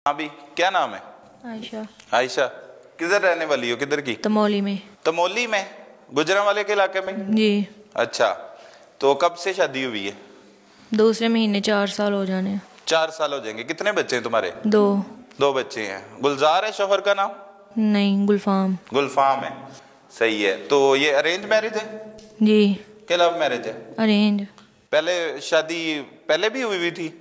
हाँ भी, क्या नाम है? आयशा। आयशा, किधर रहने वाली हो, किधर की? तमोली में। तमोली में, गुजरांवाले के इलाके में? जी। अच्छा, तो कब से शादी हुई है? दूसरे महीने 4 साल हो जाने। 4 साल हो जाएंगे। कितने बच्चे हैं तुम्हारे? 2। 2 बच्चे हैं। गुलजार है शोहर का नाम? नहीं, गुलफाम। गुलफाम है, सही है। तो ये अरेंज मैरिज है जी। क्या लव मैरिज है? अरेंज। पहले शादी पहले भी हुई थी?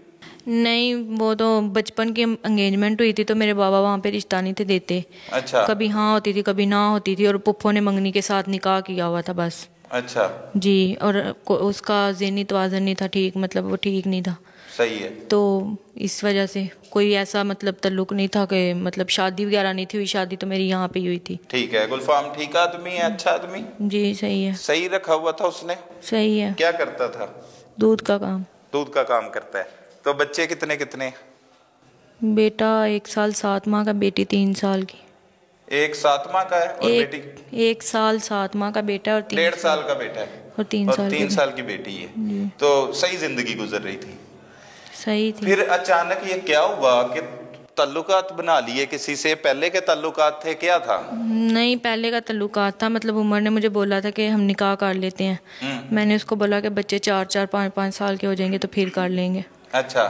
नहीं, वो तो बचपन की एंगेजमेंट हुई थी तो मेरे बाबा वहाँ पे रिश्ता नहीं थे देते। अच्छा। कभी हाँ होती थी कभी ना होती थी, और पुप्पो ने मंगनी के साथ निकाह किया हुआ था बस। अच्छा जी। और उसका ज़हनी तवाज़ुन नहीं था ठीक, मतलब वो ठीक नहीं था। सही है। तो इस वजह से कोई ऐसा मतलब ताल्लुक नहीं था कि मतलब शादी वगैरह नहीं थी हुई। शादी तो मेरी यहाँ पे ही हुई थी। ठीक है। गुलफाम ठीक आदमी है, अच्छा आदमी? जी सही है। सही रखा हुआ था उसने? सही है। क्या करता था? दूध का काम। दूध का काम करता है। तो बच्चे कितने कितने? बेटा 1 साल 7 माह का, बेटी 3 साल की। एक 7 माह का है और बेटी? 1 साल 7 माह का बेटा और 1.5 साल का बेटा है और 3 और साल 3 साल की बेटी है। तो सही जिंदगी गुजर रही थी? सही थी। फिर अचानक ये क्या हुआ कि ताल्लुकात बना लिए किसी से? पहले के ताल्लुकात थे, क्या था? नहीं, पहले का ताल्लुकात था। मतलब उमर ने मुझे बोला था कि हम निकाह कर लेते हैं। मैंने उसको बोला कि बच्चे 4-4 5-5 साल के हो जाएंगे तो फिर कर लेंगे। अच्छा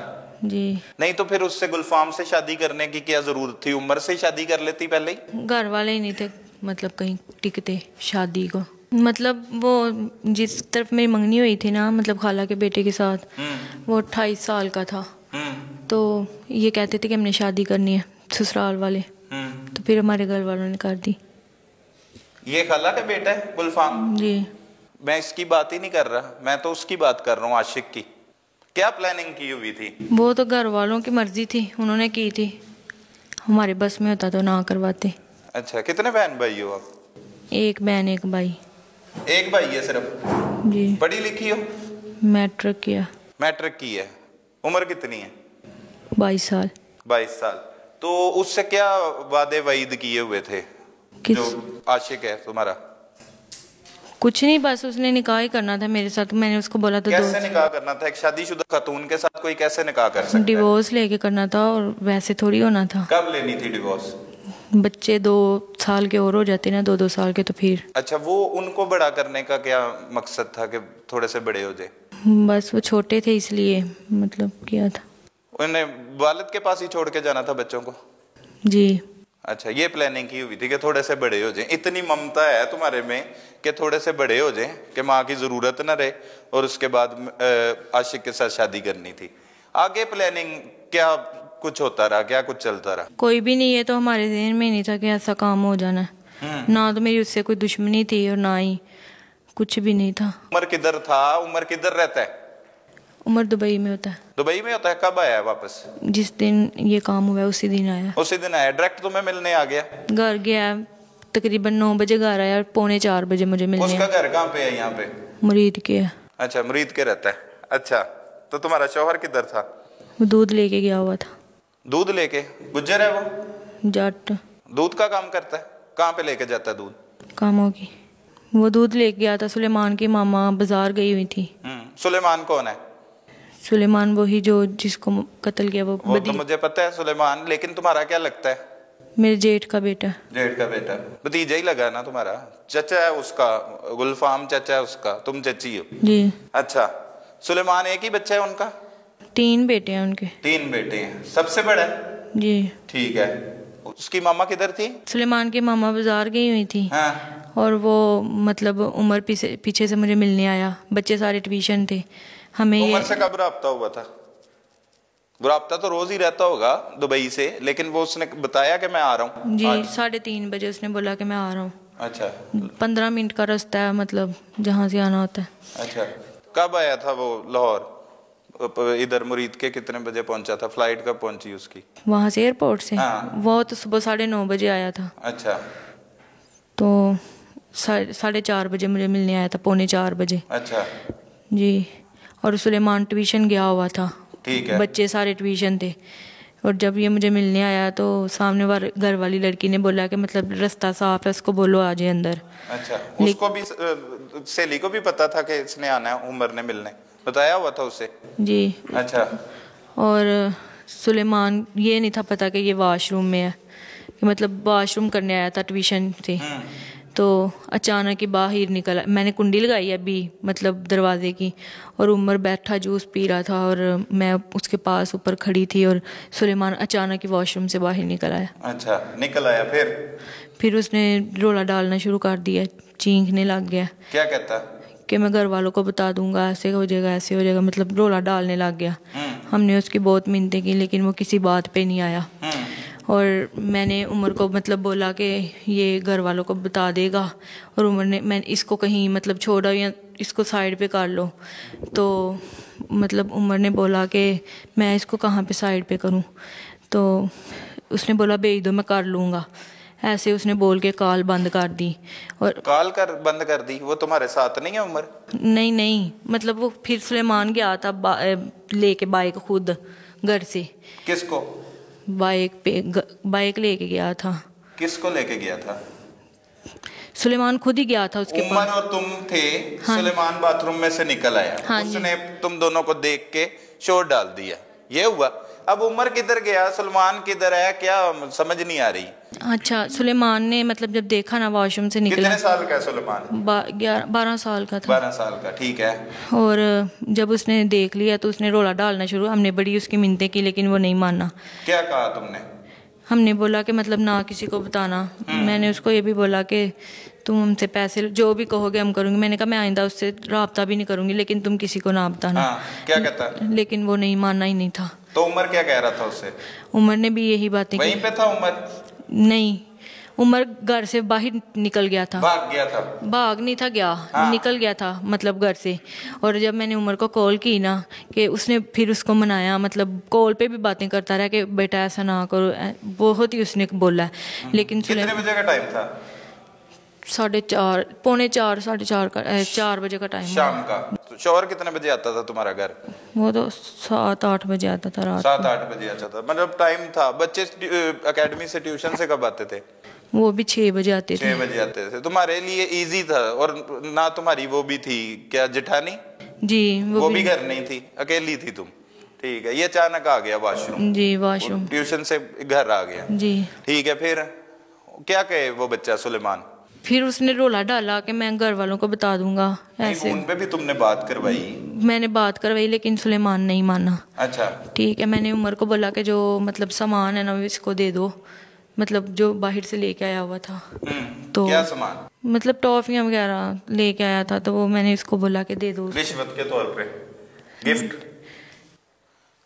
जी। नहीं तो फिर उससे गुलफाम से शादी करने की क्या जरूरत थी? उमर से शादी कर लेती पहले ही? घर वाले ही नहीं थे मतलब कहीं टिकते शादी को। मतलब वो जिस तरफ मेरी मंगनी हुई थी ना, मतलब खाला के बेटे के साथ, वो 28 साल का था। तो ये कहते थे कि हमने शादी करनी है, ससुराल वाले। तो फिर हमारे घर वालों ने कर दी। ये खाला का बेटा है गुलफाम? जी। मैं इसकी बात ही नहीं कर रहा, मैं तो उसकी बात कर रहा हूँ, आशिक की। क्या प्लानिंग की हुई थी? वो तो घर वालों की मर्जी थी, उन्होंने की थी। हमारे बस में होता तो ना करवाते। अच्छा, कितने बहन भाई हो आप? 1 बहन 1 भाई। एक भाई है सिर्फ? जी। पढ़ी लिखी हो? मैट्रिक किया। मैट्रिक की है। उम्र कितनी है? 22 साल। 22 साल। तो उससे क्या वादे वईद किए हुए थे? किस? जो आशिक है तुम्हारा? कुछ नहीं, बस उसने निकाह ही करना था मेरे साथ। मैंने उसको बोला था कैसे निकाह करना था? एक शादीशुदा खातून के साथ कोई कैसे निकाह कर सकता है? डिवोर्स लेके करना था, और वैसे थोड़ी होना था। कब लेनी थी डिवोर्स? बच्चे 2 साल के और हो जाते ना, 2-2 साल के, तो फिर। अच्छा, वो उनको बड़ा करने का क्या मकसद था कि थोड़े से बड़े हो जाए? बस वो छोटे थे इसलिए मतलब किया था। उन्हें वालिद के पास ही छोड़ के जाना था बच्चों को? जी। अच्छा, ये प्लानिंग की हुई थी कि थोड़े से बड़े हो जाएं। इतनी ममता है तुम्हारे में कि थोड़े से बड़े हो जाएं कि माँ की जरूरत ना रहे, और उसके बाद आशिक के साथ शादी करनी थी। आगे प्लानिंग क्या कुछ होता रहा, क्या कुछ चलता रहा? कोई भी नहीं, है तो हमारे ज़हन में नहीं था कि ऐसा काम हो जाना है। ना तो मेरी उससे कोई दुश्मनी थी और ना ही कुछ भी नहीं था। उमर किधर था? उमर किधर रहता है? उमर दुबई में होता है। दुबई में होता है। कब आया है वापस? जिस दिन ये काम हुआ है उसी दिन आया। उसी दिन आया? डायरेक्ट तुम्हें मिलने आ गया? घर गया, तकरीबन 9 बजे घर आया और 3:45 बजे मुझे मिलने उसका घर कहाँ पे है? यहाँ पे मुरीद के है। अच्छा, मुरीद के रहता है। अच्छा, तो तुम्हारा शौहर किधर था? वो दूध लेके गया हुआ था। दूध लेके? गुज्जर है वो? जाट। दूध का काम करता है? कहाँ पे लेके जाता है दूध? कामों की। वो दूध लेके गया था। सुलेमान की मामा बाजार गई हुई थी। सुलेमान कौन है? सुलेमान वही जो जिसको कत्ल किया, वो तो मुझे पता है सुलेमान, लेकिन तुम्हारा क्या लगता है? मेरे जेठ का बेटा। जेठ का बेटा? भतीजा ही लगा ना तुम्हारा? चचा है उसका? गुलफाम चचा है उसका, तुम चची हो? जी। अच्छा, सुलेमान एक ही बच्चा है उनका? 3 बेटे हैं उनके। 3 बेटे हैं, सबसे बड़ा है? जी। ठीक है। उसकी मामा किधर थी? सुलेमान की मामा बाजार गई हुई थी। हाँ। और वो मतलब उमर पीछे से मुझे मिलने आया। बच्चे सारे ट्यूशन थे। हमें उमर से कब राब्ता हुआ था? राब्ता तो रोज ही रहता होगा दुबई से, लेकिन वो उसने बताया कि मैं आ रहा हूँ? जी 3:30 बजे उसने बोला कि मैं आ रहा हूँ। अच्छा। 15 मिनट का रास्ता है, मतलब जहाँ से आना होता है। अच्छा, कब आया था वो लाहौर? इधर मुरीद के कितने बजे पहुंचा था? फ्लाइट कब पहुंची उसकी वहाँ से एयरपोर्ट से? हाँ। वो तो सुबह 9:30 बजे आया था। अच्छा। तो 4:30 बजे मुझे मिलने आया था, 3:45 बजे। अच्छा जी। और सुलेमान ट्यूशन गया हुआ था। ठीक है। बच्चे सारे ट्यूशन थे। और जब ये मुझे मिलने आया तो सामने घर वाली लड़की ने बोला कि मतलब रास्ता साफ है, उसको बोलो आ जाए अंदर। अच्छा, उसको भी सहेली को भी पता था कि इसने आना है? उमर ने मिलने बताया हुआ था उसे? जी। अच्छा। और सुलेमान ये नहीं था पता कि ये वॉशरूम में है, कि मतलब वॉशरूम करने आया था ट्यूशन से। तो अचानक ही बाहर निकला, मैंने कुंडी लगाई अभी मतलब दरवाजे की, और उमर बैठा जूस पी रहा था और मैं उसके पास ऊपर खड़ी थी, और सुलेमान अचानक ही वॉशरूम से बाहर निकल आया। अच्छा, निकल आया फिर उसने रोला डालना शुरू कर दिया, चीखने लग गया। क्या कहता? कि मैं घर वालों को बता दूंगा, ऐसे हो जाएगा ऐसे हो जाएगा, मतलब रोला डालने लग गया। हमने उसकी बहुत मिन्नतें की लेकिन वो किसी बात पे नहीं आया। और मैंने उमर को मतलब बोला कि ये घर वालों को बता देगा, और उमर ने मैं इसको कहीं मतलब छोड़ा या इसको साइड पे कर लो। तो मतलब उमर ने बोला कि मैं इसको कहाँ पे साइड पे करूँ, तो उसने बोला भेज दो मैं कर लूँगा। ऐसे उसने बोल के कॉल बंद कर दी। और कॉल कर बंद कर दी? वो तुम्हारे साथ नहीं है उमर? नहीं, मतलब वो फिर सुलेमान गया था लेके बाइक खुद घर से। किसको? बाइक लेके गया था। किसको लेके गया था? सुलेमान खुद ही गया था उसके उमर पास। और तुम थे। हाँ। सुलेमान बाथरूम में से निकल आया। हाँ उसने तुम दोनों को देख के शोर डाल दिया, ये हुआ। अब उमर किधर गया, सुलेमान किधर है, क्या समझ नहीं आ रही। अच्छा, सुलेमान ने मतलब जब देखा ना वॉशरूम से निकला। कितने साल का है सुलेमान? 12 साल का था। 12 साल का, ठीक है। और जब उसने देख लिया तो उसने रोला डालना शुरू। हमने बड़ी उसकी मिन्नतें की लेकिन वो नहीं माना। क्या कहा तुमने? हमने बोला कि मतलब ना किसी को बताना। मैंने उसको ये भी बोला कि तुम हमसे पैसे जो भी कहोगे हम करूँगी। मैंने कहा मैं आइंदा उससे रब्ता भी नहीं करूँगी, लेकिन तुम किसी को ना बताना। हाँ, क्या कहता? लेकिन वो नहीं मानना ही नहीं था। तो उमर क्या कह रहा था उससे? उमर ने भी यही बातें वहीं पे था उमर? नहीं, उमर घर से बाहर निकल गया था। भाग गया था? भाग नहीं था गया। हाँ। निकल गया था मतलब घर से। और जब मैंने उमर को कॉल की ना, कि उसने फिर उसको मनाया, मतलब कॉल पे भी बातें करता रहा कि बेटा ऐसा ना करो, बहुत ही उसने बोला। लेकिन कितने बजे का टाइम था? 4:30 पौने 4 4:30 का 4 बजे का टाइम शाम का। तो शौहर कितने बजे आता था तुम्हारा घर? वो तो 7-8 बजे आता था रात। 7-8 बजे आता था, मतलब टाइम था। बच्चे एकेडमी से ट्यूशन से कब आते थे? वो भी 6 बजे आते थे। 6 बजे आते थे। तुम्हारे लिए इजी था। और ना तुम्हारी वो भी थी क्या, जेठानी? जी, वो भी घर नहीं थी, अकेली थी तुम। ठीक है। ये अचानक आ गया वॉशरूम? जी, वॉशरूम। ट्यूशन से घर आ गया? जी। ठीक है। फिर क्या कहे वो बच्चा सुलेमान? फिर उसने रोला डाला कि मैं घर वालों को बता दूंगा। ऐसे फोन पे भी तुमने बात करवाई? मैंने बात करवाई लेकिन सुलेमान नहीं माना। अच्छा, ठीक है। मैंने उमर को बोला कि जो मतलब सामान है ना इसको दे दो, मतलब जो बाहर से लेके आया हुआ था। तो क्या सामान? मतलब टॉफियां वगैरह लेके आया था, तो वो मैंने इसको बोला कि दे दो। रिश्वत के तौर पे गिफ्ट?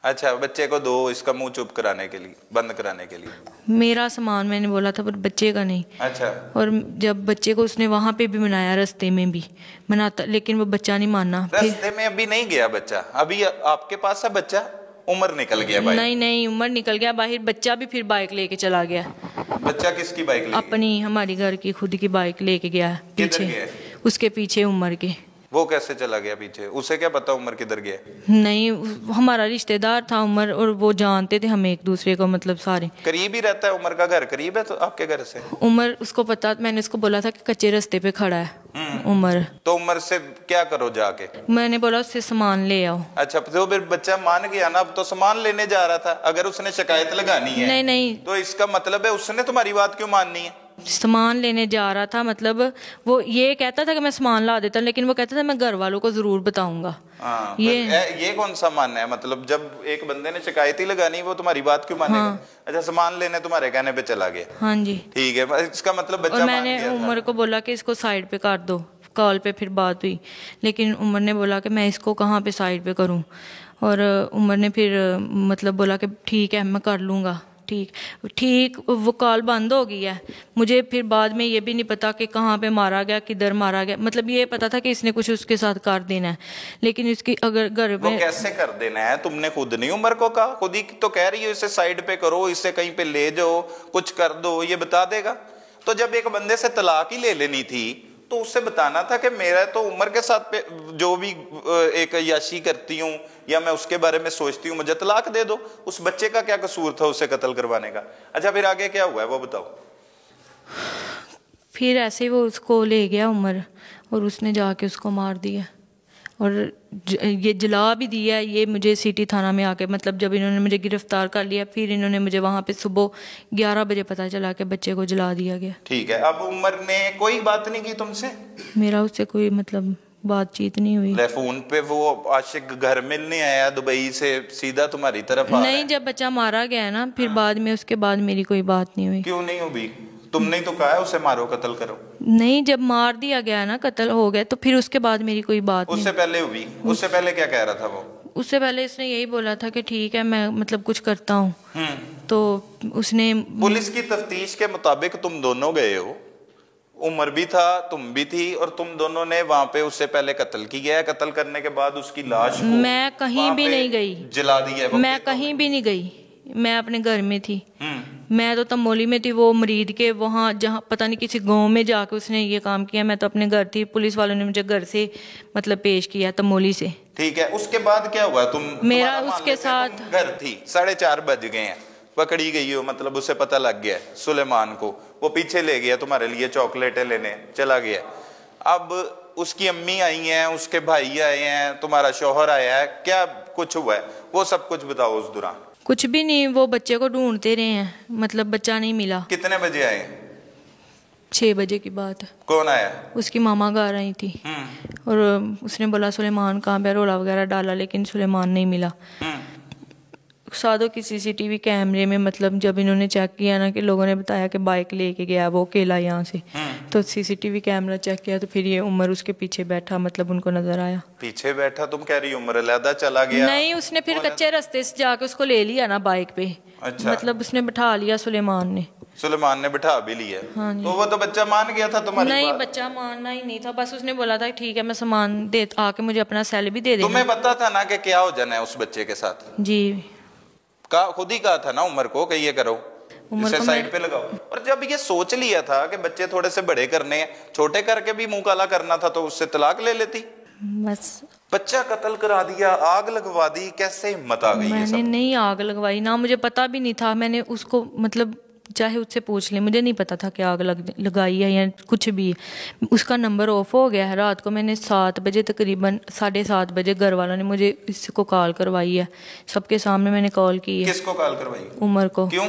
अच्छा, बच्चे को दो इसका मुंह चुप कराने के लिए, बंद कराने के लिए। मेरा सामान मैंने बोला था पर बच्चे का नहीं। अच्छा। और जब बच्चे को उसने वहां पे भी मनाया, रास्ते में भी मनाता, लेकिन वो बच्चा नहीं माना। रास्ते में अभी नहीं गया बच्चा? अभी आपके पास है बच्चा? उमर निकल गया बाइक? नहीं, उमर निकल गया बाहर। बच्चा भी फिर बाइक लेके चला गया। बच्चा किसकी बाइक लेके? अपनी, हमारी घर की खुद की बाइक लेके गया पीछे। उसके पीछे उमर के। वो कैसे चला गया पीछे? उसे क्या पता उमर किधर गया? नहीं, हमारा रिश्तेदार था उमर, और वो जानते थे हम एक दूसरे को, मतलब सारे। करीब ही रहता है? उमर का घर करीब है तो आपके घर से? उमर उसको पता, मैंने उसको बोला था कि कच्चे रास्ते पे खड़ा है उमर। तो उमर से क्या करो जाके? मैंने बोला उससे सामान ले आओ। अच्छा, तो फिर बच्चा मान गया ना? अब तो सामान लेने जा रहा था। अगर उसने शिकायत लगानी है नहीं, तो इसका मतलब है उसने तुम्हारी बात क्यों माननी है? सामान लेने जा रहा था, मतलब वो ये कहता था कि मैं सामान ला देता, लेकिन वो कहता था मैं घर वालों को जरूर बताऊंगा। ये कौन सा मानना है? मतलब जब एक बंदे ने शिकायत ही लगानी, वो तुम्हारी बात क्यों मानेगा? हाँ। अच्छा, सामान लेने तुम्हारे कहने पे चला गया? हाँ जी। ठीक है, इसका मतलब बच्चा और मैंने उमर को बोला कि इसको साइड पे कर दो। कॉल पे फिर बात हुई, लेकिन उमर ने बोला कि मैं इसको कहाँ पे साइड पे करूँ। और उमर ने फिर मतलब बोला कि ठीक है मैं कर लूँगा। ठीक, वो कॉल बंद हो गई है। मुझे फिर बाद में ये भी नहीं पता कि कहाँ पे मारा गया, किधर मारा गया। मतलब ये पता था कि इसने कुछ उसके साथ कर देना है, लेकिन इसकी अगर घर में कैसे कर देना है? तुमने खुद नहीं उमर को कहा? खुद ही तो कह रही हो इसे साइड पे करो, इसे कहीं पे ले जाओ, कुछ कर दो, ये बता देगा? तो जब एक बंदे से तलाक ही ले लेनी थी तो उससे बताना था कि मेरा तो उमर के साथ पे जो भी एक याशी करती हूँ या मैं उसके बारे में सोचती हूँ, मुझे तलाक दे दो। उस बच्चे का क्या कसूर था उसे कत्ल करवाने का? अच्छा, फिर आगे क्या हुआ है वो बताओ। फिर ऐसे ही वो उसको ले गया उमर, और उसने जाके उसको मार दिया। और ये जला भी दिया। ये मुझे सिटी थाना में आके मतलब जब इन्होंने मुझे गिरफ्तार कर लिया, फिर इन्होंने मुझे वहाँ पे सुबह 11 बजे पता चला कि बच्चे को जला दिया गया। ठीक है, अब उमर ने कोई बात नहीं की तुमसे? मेरा उससे कोई मतलब बातचीत नहीं हुई। फोन पे वो आशिक घर मिलने आया दुबई से, सीधा तुम्हारी तरफ आ नहीं, जब बच्चा मारा गया ना फिर बाद में, उसके बाद मेरी कोई बात नहीं हुई। क्यों नहीं हुई? तुमने तो कहा है उसे मारो, कत्ल करो। नहीं, जब मार दिया गया ना, कत्ल हो गया, तो फिर उसके बाद मेरी कोई बात नहीं। उससे पहले हुई? उससे पहले क्या कह रहा था वो? उससे पहले इसने यही बोला था कि ठीक है मैं मतलब कुछ करता हूँ। तो उसने पुलिस की तफ्तीश के मुताबिक तुम दोनों गए हो, उमर भी था, तुम भी थी, और तुम दोनों ने वहां पे उससे पहले कत्ल किया है। कत्ल करने के बाद उसकी लाश को मैं कहीं भी नहीं गई, जला दी है। मैं कहीं भी नहीं गई, मैं अपने घर में थी। मैं तो तमोली में थी, वो मरीद के वहाँ जहाँ पता नहीं किसी गांव में जाके उसने ये काम किया। मैं तो अपने घर थी, पुलिस वालों ने मुझे घर से मतलब पेश किया तमोली से। ठीक है, उसके बाद क्या हुआ? मेरा उसके साथ घर थी, 4:30 बज गए हैं, पकड़ी गई हो, मतलब उसे पता लग गया सुलेमान को, वो पीछे ले गया तुम्हारे लिए चॉकलेटें लेने चला गया। अब उसकी अम्मी आई हैं, उसके भाई आए हैं, तुम्हारा शौहर आया है, क्या कुछ हुआ है वो सब कुछ बताओ। उस दौरान कुछ भी नहीं, वो बच्चे को ढूंढते रहे हैं, मतलब बच्चा नहीं मिला। कितने बजे आए? 6 बजे की बात है। कौन आया? उसकी मामा घर आई थी और उसने बोला सुलेमान कहाँ पे, रोला वगैरह डाला, लेकिन सुलेमान नहीं मिला। सादों की सीसीटीवी कैमरे में मतलब जब इन्होंने चेक किया ना कि लोगों ने बताया कि बाइक लेके गया वो अकेला यहाँ से, तो सीसीटीवी कैमरा चेक किया तो फिर ये उमर उसके पीछे बैठा, मतलब उनको नजर आया। पीछे बैठा? तुम कह रही उमर अलहदा चला गया? नहीं, उसने फिर कच्चे रास्ते से जाके उसको ले लिया ना बाइक पे। अच्छा। मतलब उसने बिठा लिया, सुलेमान ने बिठा भी लिया। हाँ, तो वो तो बच्चा मान गया था तुम्हारी नहीं बात? बच्चा मानना ही नहीं था, बस उसने बोला था ठीक है मैं सामान दे, आके मुझे अपना सेल भी दे दे। तुम्हें पता था ना कि क्या हो जाना है उस बच्चे के साथ? जी, खुद ही कहा था ना उमर को कि ये करो, इसे साइड पे लगाओ। और जब ये सोच लिया था कि बच्चे थोड़े से बड़े करने हैं, छोटे करके भी मुंह काला करना था, तो उससे तलाक ले लेती। बस बच्चा कत्ल करा दिया, आग लगवा दी, कैसे हिम्मत आ गई? मैंने नहीं आग लगवाई ना, मुझे पता भी नहीं था। मैंने उसको मतलब चाहे उससे पूछ ले, मुझे नहीं पता था कि आग लगाई है या कुछ भी। उसका नंबर ऑफ हो गया है। रात को मैंने 7 बजे तकरीबन 7:30 बजे घर वालों ने मुझे इसको कॉल करवाई है, सबके सामने मैंने कॉल की है। किसको कॉल करवाई? उमर को। क्यों?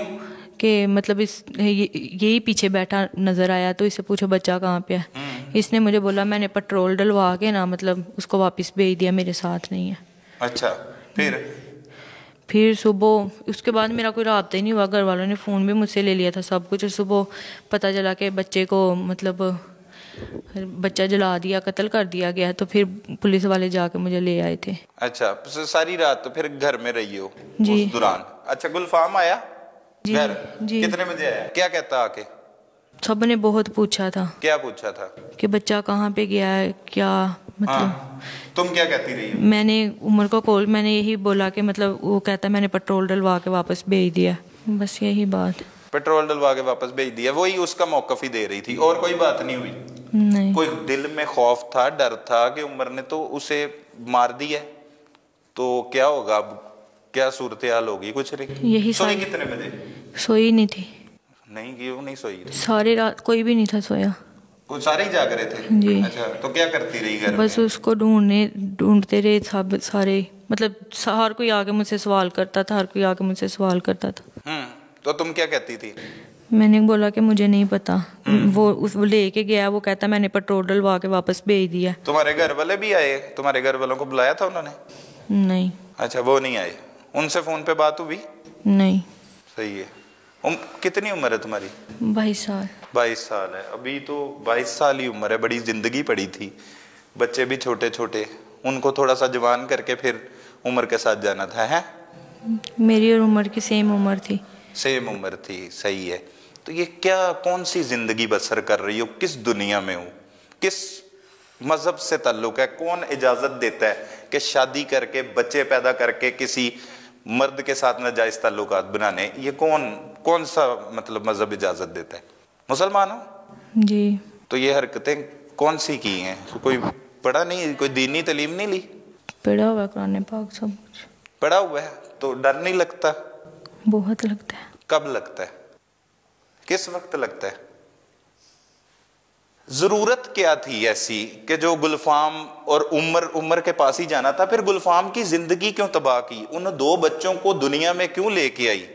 कि मतलब यही पीछे बैठा नजर आया, तो इससे पूछो बच्चा कहाँ पे है। इसने मुझे बोला, मैंने पेट्रोल डलवा के ना मतलब उसको वापस भेज दिया, मेरे साथ नहीं है। अच्छा, फिर सुबह उसके बाद मेरा कोई राब्ता ही नहीं हुआ। घर वालों ने फ़ोन भी मुझसे ले लिया था सब कुछ। सुबह पता चला कि बच्चे को मतलब बच्चा जला दिया, कत्ल कर दिया गया, तो फिर पुलिस वाले जाके मुझे ले आए थे। अच्छा, सारी रात तो फिर घर में रही हो जी उस दौरान? अच्छा, गुलफाम आया घर? जी। कितने बजे आया? क्या कहता आके? सब ने बहुत पूछा था। क्या पूछा था? कि बच्चा कहाँ पे गया है, क्या मतलब। तुम क्या कहती रही? मैंने उमर को कॉल, मैंने यही बोला कि मतलब वो कहता मैंने पेट्रोल डलवा के वापस भेज दिया, बस यही बात। पेट्रोल डलवा के वापस भेज दिया, वही उसका मौकफ ही दे रही थी, और कोई बात नहीं हुई? नहीं। कोई दिल में खौफ था, डर था कि उमर ने तो उसे मार दिया, तो क्या होगा अब, क्या सूरत हाल होगी? कुछ नहीं। यही सोई कितने बजे? सोई नहीं थी। नहीं, क्यों नहीं सोई? सारी रात कोई भी नहीं था सोया, वो सारे ही जाग रहे थे। जी। अच्छा, तो क्या करती रही घर बस में? उसको ढूंढते रहे सब सारे, मतलब हर कोई आके मुझसे सवाल करता था, हर कोई आके मुझसे सवाल करता था। तो तुम क्या कहती थी? मैंने बोला कि मुझे नहीं पता, वो लेके गया, वो कहता मैंने पेट्रोल डलवा के वापस भेज दिया। तुम्हारे घर वाले भी आए? तुम्हारे घर वालों को बुलाया था उन्होंने? नहीं। अच्छा, वो नहीं आए, उनसे फोन पे बात हुई? नहीं। सही है। कितनी उम्र है तुम्हारी? 22 साल। 22 साल है, अभी तो 22 साल ही उम्र है, बड़ी जिंदगी पड़ी थी, बच्चे भी छोटे छोटे, उनको थोड़ा सा जवान करके फिर उम्र के साथ जाना था। है मेरी और उम्र की सेम उम्र थी। सेम उम्र थी, सही है। तो ये क्या, कौन सी जिंदगी बसर कर रही हो, किस दुनिया में हो, किस मजहब से ताल्लुक है, कौन इजाजत देता है कि शादी करके बच्चे पैदा करके किसी मर्द के साथ नाजायज ताल्लुकात बनाने, ये कौन सा मतलब मजहब इजाजत देता है? मुसलमान हो जी। तो ये हरकतें कौन सी की हैं? कोई पढ़ा नहीं, कोई दीनी तालीम नहीं ली? पढ़ा हुआ कुरान पाक, सब कुछ पढ़ा हुआ है, तो डर नहीं लगता? बहुत लगता है। कब लगता है? किस वक्त लगता है? जरूरत क्या थी ऐसी कि जो गुलफाम और उमर के पास ही जाना था, फिर गुलफाम की जिंदगी क्यों तबाह की? उन दो बच्चों को दुनिया में क्यों लेके आई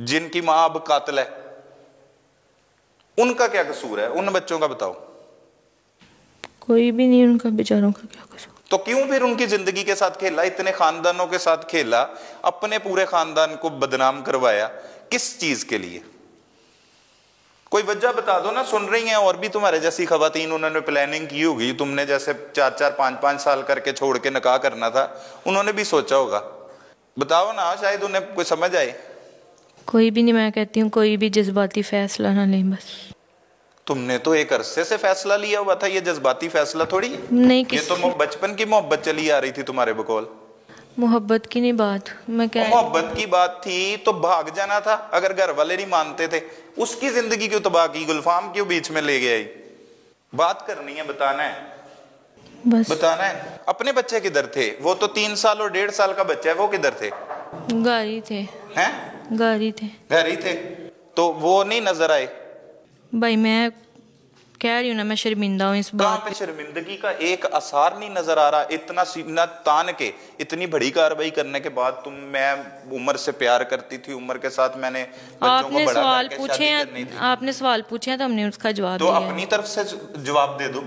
जिनकी मां अब कातिल है? उनका क्या कसूर है? उन बच्चों का बताओ। कोई भी नहीं, उनका बेचारों का क्या कसूर। तो क्यों फिर उनकी जिंदगी के साथ खेला, इतने खानदानों के साथ खेला, अपने पूरे खानदान को बदनाम करवाया, किस चीज के लिए? कोई वजह बता दो ना। सुन रही हैं और भी तुम्हारे जैसी खवातीन, उन्होंने प्लानिंग की होगी, तुमने जैसे 4-4 5-5 साल करके छोड़ के निकाह करना था, उन्होंने भी सोचा होगा। बताओ ना, शायद उन्हें कोई समझ आए। कोई भी नहीं, मैं कहती हूँ कोई भी जज्बाती फैसला ना लें बस। तुमने तो एक अरसे से फैसला लिया हुआ था, ये जज्बाती फैसला थोड़ी है। नहीं, ये तो बचपन की मोहब्बत चली आ रही थी तुम्हारे बकौल। मोहब्बत की नहीं बात, मैं क्या, मोहब्बत की बात थी तो भाग जाना था अगर घर वाले नहीं मानते थे। उसकी जिंदगी क्यों तबाह की? गुलफाम क्यों बीच में ले गया? बात करनी है, बताना है, बस बताना है। अपने बच्चे किधर थे? वो तो 3 साल और 1.5 साल का बच्चा है, वो किधर थे? घर ही थे। हैं? घर ही थे। घर ही थे तो वो नहीं नजर आए? भाई मैं कह रही हूँ ना, मैं शर्मिंदा हूँ इस कहाँ बात पे शर्मिंदगी का एक असर नहीं नजर आ रहा? इतना सीना तान के इतनी बड़ी कार्रवाई करने के बाद मैं उमर से प्यार करती थी, उमर के साथ मैंने बच्चों आपने को बड़ा सवाल करके पूछे शादी करनी हैं, थी। आपने सवाल पूछे हैं तो हमने उसका जवाब तो दिया अपनी तरफ से जवाब दे दो।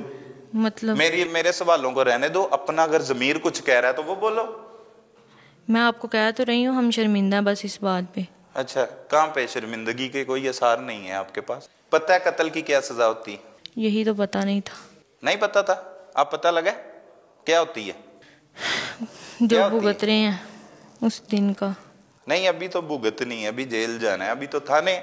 मतलब मेरे सवालों को रहने दो। अपना अगर जमीर कुछ कह रहा है तो वो बोलो। मैं आपको कह तो रही हूँ, हम शर्मिंदा बस इस बात पे। अच्छा, कहाँ पे शर्मिंदगी के कोई असर नहीं है आपके पास? पता है कत्ल की क्या सजा होती है? यही तो पता नहीं था। नहीं पता था? अब पता लगा क्या होती है? जो भुगत रहे हैं उस दिन का। नहीं, अभी तो भुगत नहीं है, अभी जेल जाना है, अभी तो थाने।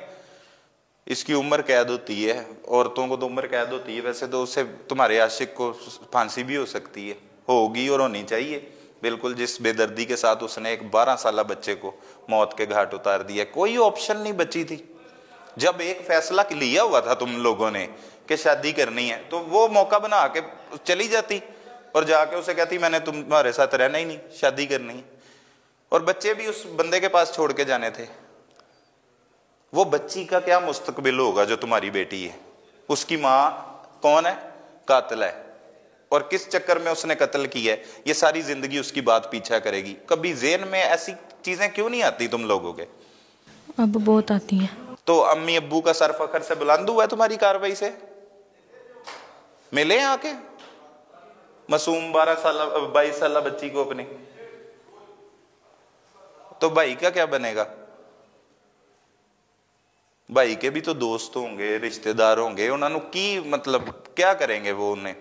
इसकी उम्र कैद होती है, औरतों को तो उम्र कैद होती है। वैसे तो उससे तुम्हारे आशिक को फांसी भी हो सकती है, होगी और होनी चाहिए बिल्कुल। जिस बेदर्दी के साथ उसने एक 12 साला बच्चे को मौत के घाट उतार दिया, कोई ऑप्शन नहीं बची थी। जब एक फैसला लिया हुआ था तुम लोगों ने कि शादी करनी है, तो वो मौका बना के चली जाती और जाके उसे कहती मैंने तुम्हारे साथ रहना ही नहीं, शादी करनी है। और बच्चे भी उस बंदे के पास छोड़ के जाने थे। वो बच्ची का क्या मुस्तकबिल होगा जो तुम्हारी बेटी है? उसकी माँ कौन है? कातिल है। और किस चक्कर में उसने कत्ल किया है, ये सारी जिंदगी उसकी बात पीछा करेगी। कभी ज़हन में ऐसी चीजें क्यों नहीं आती तुम लोगों के? अब बहुत आती हैं। तो अम्मी अब्बू का सर फखर से बुलंद हुआ है तुम्हारी कार्रवाई से? मिले आके मासूम 12 साल 22 साल बच्ची को अपने। तो भाई का क्या बनेगा? भाई के भी तो दोस्त होंगे, रिश्तेदार होंगे, उन्होंने की मतलब क्या करेंगे वो? उन्हें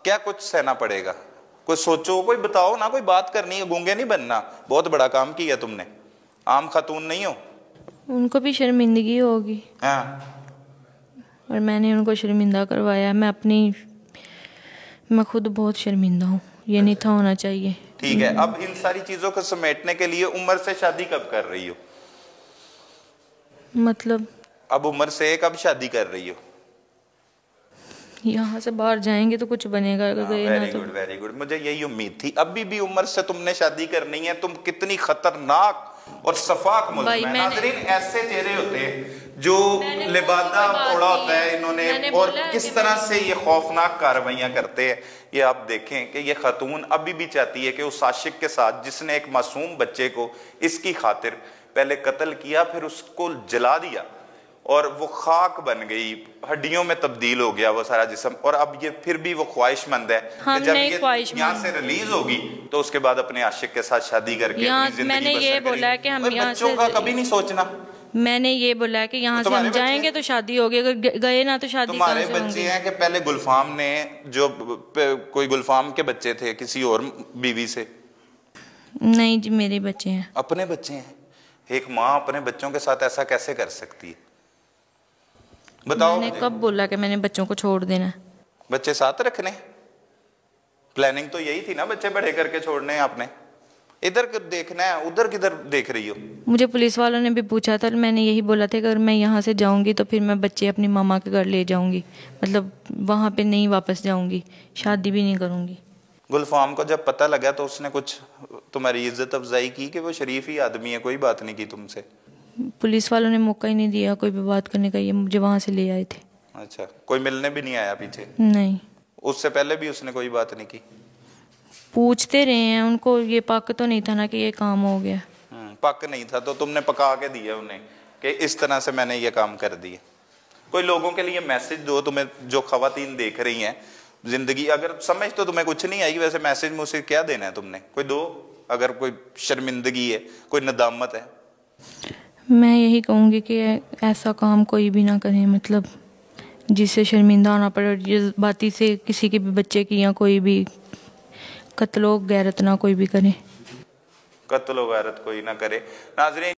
क्या कुछ सहना पड़ेगा? कोई सोचो, कोई बताओ ना, कोई बात करनी है, गूंगे नहीं बनना। बहुत बड़ा काम किया तुमने, आम खातून नहीं हो। उनको भी शर्मिंदगी होगी। हाँ, और मैंने उनको शर्मिंदा करवाया। मैं खुद बहुत शर्मिंदा हूँ, ये नहीं था होना चाहिए। ठीक है, अब इन सारी चीजों को समेटने के लिए उम्र से शादी कब कर रही हो? मतलब अब उम्र से कब शादी कर रही हो? यहाँ से बाहर जाएंगे तो कुछ बनेगा, गए ना वेरी तो। Good, very good. मुझे यही उम्मीद थी। अभी भी उम्र से तुमने शादी करनी है। तुम कितनी खतरनाक और सफाक मुल्ज़िम है। नाज़रीन, ऐसे चेहरे होते हैं जो लिबादा ओढ़ा होता है इन्होंने, और किस तरह से ये खौफनाक कार्रवाइयां करते हैं। ये आप देखें कि ये खातून अभी भी चाहती है कि उस आशिक के साथ जिसने एक मासूम बच्चे को इसकी खातिर पहले कत्ल किया, फिर उसको जला दिया और वो खाक बन गई, हड्डियों में तब्दील हो गया वो सारा जिस्म, और अब ये फिर भी वो ख्वाहिशमंद है कि जब ये यहाँ से रिलीज होगी तो उसके बाद अपने आशिक के साथ शादी करके अपनी जिंदगी मैंने ये बोला है कि हम यहाँ से, बच्चों का कभी नहीं सोचना। मैंने ये बोला है कि यहाँ से हम जाएंगे तो शादी होगी, अगर गए ना तो शादी तुम्हारे कहाँ से बच्चे होंगी? हैं कि पहले गुलफाम ने जो कोई गुलफाम के बच्चे थे किसी और बीवी से? नहीं जी, मेरे बच्चे हैं। अपने बच्चे हैं। एक माँ अपने बच्चों के साथ ऐसा कैसे कर सकती है? बताओ। मैंने कब बोला कि मैंने बच्चों को छोड़ देना? बच्चे साथ रखने? प्लानिंग तो यही थी ना, बच्चे बड़े करके छोड़ने हैं आपने। इधर देखना है, उधर किधर देख रही हो? मुझे पुलिस वालों ने भी पूछा था, मैंने यही बोला था कि अगर मैं यहाँ से जाऊंगी तो फिर मैं बच्चे अपनी मामा के घर ले जाऊंगी, मतलब वहाँ पे नहीं वापस जाऊंगी, शादी भी नहीं करूंगी। गुलफाम को जब पता लगा तो उसने कुछ तुम्हारी इज्जत अफजाई की कि वो शरीफ ही आदमी है, कोई बात नहीं की तुमसे? पुलिस वालों ने मौका ही नहीं दिया कोई भी बात करने का, ये मुझे वहाँ से ले आए थे। अच्छा, कोई मिलने भी नहीं आया पीछे? नहीं। उससे पहले भी उसने कोई बात नहीं की? पूछते रहे हैं, उनको ये पक तो नहीं था ना कि ये काम हो गया। पक नहीं था तो तुमने पका के दिया उन्हें कि इस तरह से मैंने ये काम कर दिए। कोई लोगों के लिए मैसेज दो, तुम्हें जो खवातीन देख रही हैं, जिंदगी अगर समझ तो तुम्हें कुछ नहीं आई, वैसे मैसेज मुझसे क्या देना है तुमने, कोई दो। अगर कोई शर्मिंदगी है, कोई नदामत है। मैं यही कहूँगी कि ऐसा काम कोई भी ना करे, मतलब जिससे शर्मिंदा होना पड़े, जज्बाती से किसी के भी बच्चे की या कोई भी कत्लो गैरत ना कोई भी करे। कत्लो गैरत कोई ना करे। नाज़रीन,